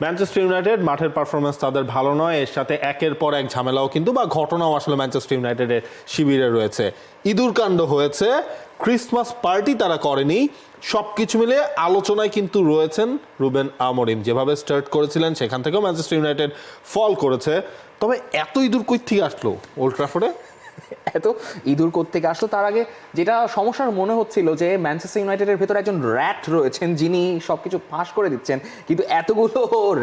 Manchester United মাঠের performance তাদের ভালো নয়, এর সাথে একের পর এক ঝামেলাও কিন্তু বা ঘটনাও আসলে ম্যানচেস্টার ইউনাইটেডের শিবিরে রয়েছে। ইঁদুর কাণ্ড হয়েছে, ক্রিসমাস পার্টি তারা করেনি, সবকিছু মিলে আলোচনায় কিন্তু রয়েছেন রুবেন আমরিম। যেভাবে স্টার্ট করেছিলেন সেখান থেকেও ম্যানচেস্টার ইউনাইটেড ফল করেছে। তবে এত ইঁদুর কই থেকে আসলো ওল্ড ট্রাফোর্ডে? এত ইঁদুর কোত্থেকে আসলো? তার আগে যেটা সমস্যার মনে হচ্ছিল যে ম্যানচেস্টার ইউনাইটেডের ভেতরে একজন র্যাট রয়েছেন যিনি সবকিছু ফাঁস করে দিচ্ছেন, কিন্তু এতগুলো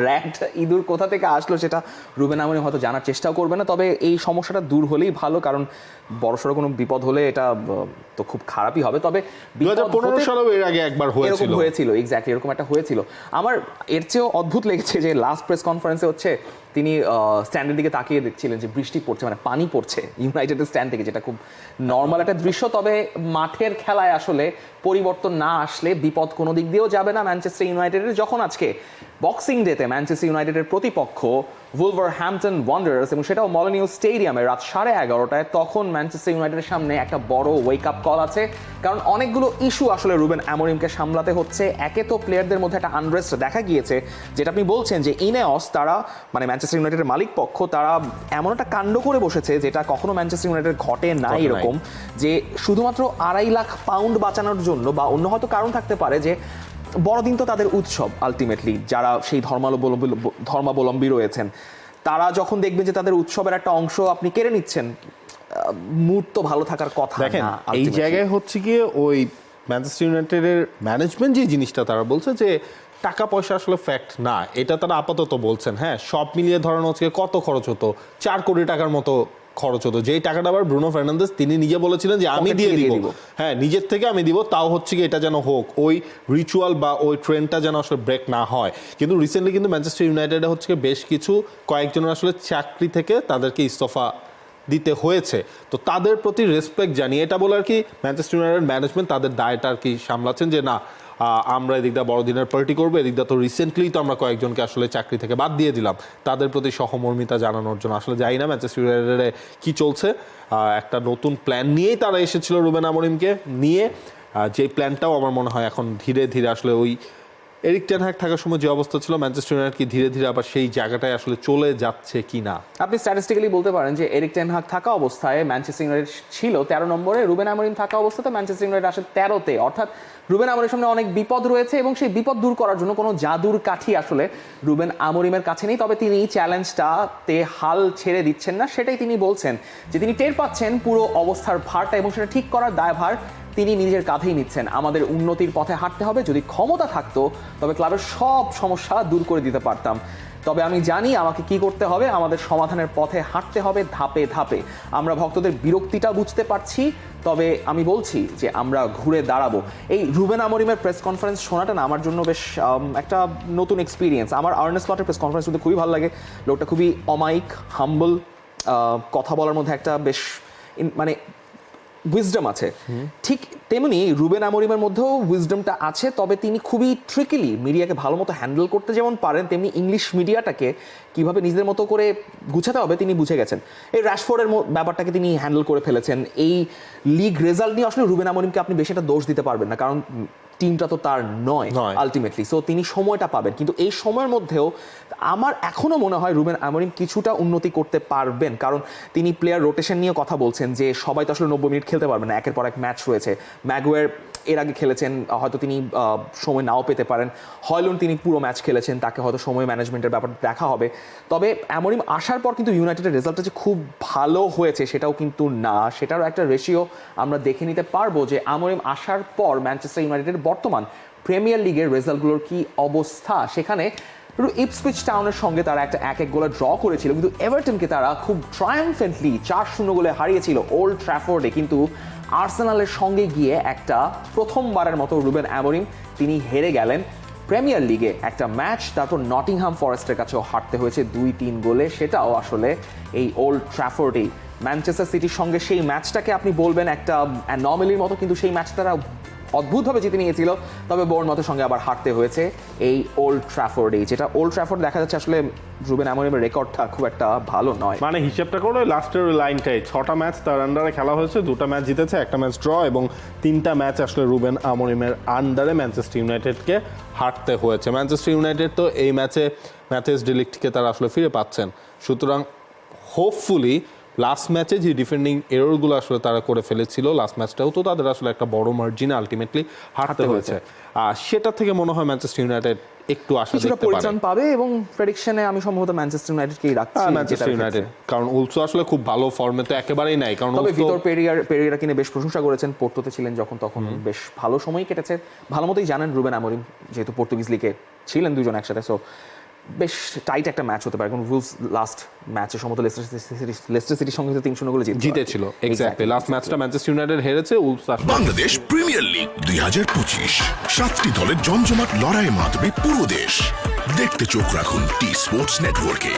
র্যাট ইঁদুর কোথা থেকে আসলো সেটা রুবেন আমরিম হয়তো জানার চেষ্টাও করবে না। তবে এই সমস্যাটা দূর হলেই ভালো, কারণ বড়সড় কোনো বিপদ হলে এটা তো খুব খারাপই হবে। তবে 2015 সালেও এর আগে একবার হয়েছিল, এক্স্যাক্টলি এরকম একটা হয়েছিল। আমার এর চেয়েও অদ্ভুত লেগেছে যে লাস্ট প্রেস কনফারেন্সে হচ্ছে তিনি স্ট্যান্ডের দিকে তাকিয়ে দেখছিলেন যে বৃষ্টি পড়ছে, মানে পানি পড়ছে ইউনাইটেডের স্ট্যান্ড থেকে, যেটা খুব নর্মাল একটা দৃশ্য। তবে মাঠের খেলায় আসলে পরিবর্তন না আসলে বিপদ কোনো দিক দিয়েও যাবে না ম্যানচেস্টার ইউনাইটেডের। যখন আজকে বক্সিং ডেতে ম্যানচেস্টার ইউনাইটেডের প্রতিপক্ষ উলভারহ্যাম্পটন ওয়ান্ডারার্স, এবং সেটাও মলিনিউ স্টেডিয়ামে রাত 11:30টায়, তখন ম্যানচেস্টার ইউনাইটেডের সামনে একটা বড় ওয়েক আপ কল আছে। কারণ অনেকগুলো ইস্যু আসলে রুবেন আমরিমকে সামলাতে হচ্ছে। একে তো প্লেয়ারদের মধ্যে একটা আনরেস্ট দেখা গিয়েছে, যেটা আপনি বলছেন যে ইনেওস তারা, মানে ম্যানচেস্টার ইউনাইটেডের মালিক পক্ষ, তারা এমন একটা কাণ্ড করে বসেছে যেটা কখনো ম্যানচেস্টার ইউনাইটেড ঘটে নাই এরকম, যে শুধুমাত্র 2.5 লাখ পাউন্ড বাঁচানোর জন্য, বা অন্য হয়তো কারণ থাকতে পারে যে বড়দিন তো তাদের উৎসব আলটিমেটলি, যারা সেই ধর্মাবলম্বী রয়েছেন তারা যখন দেখবেন যে তাদের উৎসবের একটা অংশ আপনি কেড়ে নিচ্ছেন, মুড তো ভালো থাকার কথা দেখেন। না। এই জায়গায় হচ্ছে গিয়ে ওই ম্যানচেস্টার ইউনাইটেডের ম্যানেজমেন্ট যে জিনিসটা তারা বলছে যে টাকা পয়সা আসলে ফ্যাক্ট না, এটা তারা আপাতত বলছেন। হ্যাঁ, সব মিলিয়ে ধরানো হচ্ছে কত খরচ হতো, 4 কোটি টাকার মতো খরচ হতো, যেই টাকাটা আবার ব্রুনো ফার্নান্দেজ তিনি নিজে বলেছিলেন যে আমি দিয়ে দিব, হ্যাঁ নিজের থেকে আমি দিব, তাও হচ্ছে কি এটা যেন হোক, ওই রিচুয়াল বা ওই ট্রেন্ডটা যেন আসলে ব্রেক না হয়। কিন্তু রিসেন্টলি কিন্তু ম্যানচেস্টার ইউনাইটেডে হচ্ছে বেশ কিছু কয়েকজনের আসলে চাকরি থেকে তাদেরকে ইস্তফা দিতে হয়েছে। তো তাদের প্রতি রেসপেক্ট জানিয়ে এটা বলে আর কি ম্যানচেস্টার ইউনাইটেড ম্যানেজমেন্ট তাদের দায়টা আর কি সামলাচ্ছেন যে না, আমরা এদিকটা বড়দিনের পার্টি করবো, এদিকটা তো রিসেন্টলি তো আমরা কয়েকজনকে আসলে চাকরি থেকে বাদ দিয়ে দিলাম, তাদের প্রতি সহমর্মিতা জানানোর জন্য। আসলে জানি না ম্যানচেস্টার ইউনাইটেডে কি চলছে, একটা নতুন প্ল্যান নিয়েই তারা এসেছিল রুবেন আমরিমকে নিয়ে, যে প্ল্যানটাও আমার মনে হয় এখন ধীরে ধীরে আসলে ওই এরিক টেন হ্যাগ থাকার সময় যে অবস্থা ছিল ম্যানচেস্টার ইউনাইটেড কি ধীরে ধীরে আবার সেই জায়গাটায় আসলে চলে যাচ্ছে কি না। আপনি স্ট্যাটিস্টিক্যালি বলতে পারেন যে এরিক টেন হাগ থাকা অবস্থায় ম্যানচেস্টার ইউনাইটেড ছিল 13 নম্বরে, রুবেন আমরিম থাকা অবস্থাতে ম্যানচেস্টার ইউনাইটেড আসে 13তে। অর্থাৎ রুবেন আমরিমের সামনে অনেক বিপদ রয়েছে, এবং সেই বিপদ দূর করার জন্য কোনো জাদুর কাঠি আসলে রুবেন আমরিমের কাছে নেই। তবে তিনি চ্যালেঞ্জটাতে হাল ছেড়ে দিচ্ছেন না, সেটাই তিনি বলছেন যে তিনি টের পাচ্ছেন পুরো অবস্থার ভারটা, এবং সেটা ঠিক করার দায়ভার তিনি নিজের কাঁধেই নিচ্ছেন। আমাদের উন্নতির পথে হাঁটতে হবে, যদি ক্ষমতা থাকতো তবে ক্লাবের সব সমস্যা দূর করে দিতে পারতাম। তবে আমি জানি আমাকে কি করতে হবে, আমাদের সমাধানের পথে হাঁটতে হবে ধাপে ধাপে। আমরা ভক্তদের বিরক্তিটা বুঝতে পারছি, তবে আমি বলছি যে আমরা ঘুরে দাঁড়াবো। এই রুবেন আমরিমের প্রেস কনফারেন্স শোনাটা না আমার জন্য বেশ একটা নতুন এক্সপিরিয়েন্স। আমার আর্নে স্লটের প্রেস কনফারেন্স শুনতে খুবই ভালো লাগে। লোকটা খুবই অমায়িক, হাম্বল, কথা বলার মধ্যে একটা বেশ মানে উইজডম আছে। ঠিক তেমনি রুবেন আমরিমের মধ্যেও উইজডমটা আছে, তবে তিনি খুবই ট্রিকিলি মিডিয়াকে ভালো মতো হ্যান্ডেল করতে যেমন পারেন, তেমনি ইংলিশ মিডিয়াটাকে কিভাবে নিজেদের মতো করে গুছাতে হবে তিনি বুঝে গেছেন। এই র্যাশফোর্ডের ব্যাপারটাকে তিনি হ্যান্ডেল করে ফেলেছেন। এই লিগ রেজাল্ট নিয়ে আসলে রুবেন আমরিমকে আপনি বেশি একটা দোষ দিতে পারবেন না, কারণ টিমটা তো তার নয় আলটিমেটলি। সো তিনি সময়টা পাবেন, কিন্তু এই সময়ের মধ্যেও আমার এখনও মনে হয় রুবেন আমরিম কিছুটা উন্নতি করতে পারবেন, কারণ তিনি প্লেয়ার রোটেশন নিয়ে কথা বলছেন যে সবাই তো আসলে 90 মিনিট খেলতে পারবে না, একের পর এক ম্যাচ রয়েছে। ম্যাগুয়ার এর আগে খেলেছেন, হয়তো তিনি সময় নাও পেতে পারেন। হয়লুন্ড তিনি পুরো ম্যাচ খেলেছেন, তাকে হয়তো সময় ম্যানেজমেন্টের ব্যাপারটা দেখা হবে। তবে আমরিম আসার পর কিন্তু ইউনাইটেডের রেজাল্টটা যে খুব ভালো হয়েছে সেটাও কিন্তু না, সেটারও একটা রেশিও আমরা দেখে নিতে পারবো যে আমরিম আসার পর ম্যানচেস্টার ইউনাইটেডের বর্তমান প্রিমিয়ার লিগের রেজাল্টগুলোর কি অবস্থা। সেখানে ইপসউইচ টাউনের সঙ্গে তারা একটা 1-1 গোলে ড্র করেছিল, কিন্তু এভারটনকে তারা খুব ট্রায়াম্ফেন্টলি 4-0 গোলে হারিয়েছিল ওল্ড ট্র্যাফোর্ডে। কিন্তু আর্সেনালের সঙ্গে গিয়ে একটা প্রথমবারের মতো রুবেন আমরিম তিনি হেরে গেলেন প্রিমিয়ার লিগে একটা ম্যাচ। তারপর নটিংহাম ফরেস্টের কাছেও হারতে হয়েছে 2-3 গোলে, সেটাও আসলে এই ওল্ড ট্র্যাফোর্ডেই। ম্যানচেস্টার সিটির সঙ্গে সেই ম্যাচটাকে আপনি বলবেন একটা অ্যানমেলির মতো, কিন্তু সেই ম্যাচ তারা অদ্ভুতভাবে জিতে নিয়েছিল, তবে বোর্নমাউথের সঙ্গে আবার হারতে হয়েছে এই ওল্ড ট্র্যাফোর্ডেই, যেটা ওল্ড ট্র্যাফোর্ড দেখা যাচ্ছে আসলে রুবেন আমরিমের রেকর্ডটা খুব একটা ভালো নয়। মানে হিসেবটা করে লাস্টের লাইনটাই 6টা ম্যাচ তার আন্ডারে খেলা হয়েছে, 2টা ম্যাচ জিতেছে, 1টা ম্যাচ ড্র এবং 3টা ম্যাচ আসলে রুবেন আমরিমের আন্ডারে ম্যানচেস্টার ইউনাইটেডকে হারতে হয়েছে। ম্যানচেস্টার ইউনাইটেড তো এই ম্যাচে ম্যাথিস ডি লিগটকে তারা আসলে ফিরে পাচ্ছেন, সুতরাং হোপফুলি লাস্ট ম্যাচে যে ডিফেন্ডিং এররগুলো আসলে তারা করে ফেলেছিল লাস্ট ম্যাচটাও তো তাদের আসলে একটা বড় মার্জিনে আলটিমেটলি হারতে হয়েছে, আর সেটা থেকে মনে হয় ম্যানচেস্টার ইউনাইটেড একটু আশা কিছুটা দেখতে পারে। পরিত্রাণ পাবে এবং প্রেডিকশনে আমি সম্ভবত ম্যানচেস্টার ইউনাইটেডকেই রাখছি। ম্যানচেস্টার ইউনাইটেড, কারণ উলসো আসলে খুব ভালো ফর্মে তো একেবারেই নাই, কারণ তবে উলসো ভিতর পেরিয়ারা কিনে বেশ প্রশংসা করেছেন, পোর্টোতে ছিলেন যখন তখন বেশ ভালো সময় কেটেছে, ভালো মতোই জানেন রুবেন আমরিম, যেহেতু পর্তুগিজ লিগে ছিলেন দুজন একসাথে, সো বেশ টাইট একটা ম্যাচ হতে পারে। কারণ উলস লাস্ট ম্যাচে সম্ভবত লেস্টার সিটির সঙ্গে 3-0 গোলে জিতেছিল। এক্স্যাক্টলি, লাস্ট ম্যাচটা ম্যানচেস্টার ইউনাইটেড হেরেছে, উলস বাংলাদেশ প্রিমিয়ার লিগ 2025, 7টি দলের জমজমাট লড়াইয়ে মাতবে পুরো দেশ। দেখতে চোখ রাখুন টি স্পোর্টস নেটওয়ার্কে।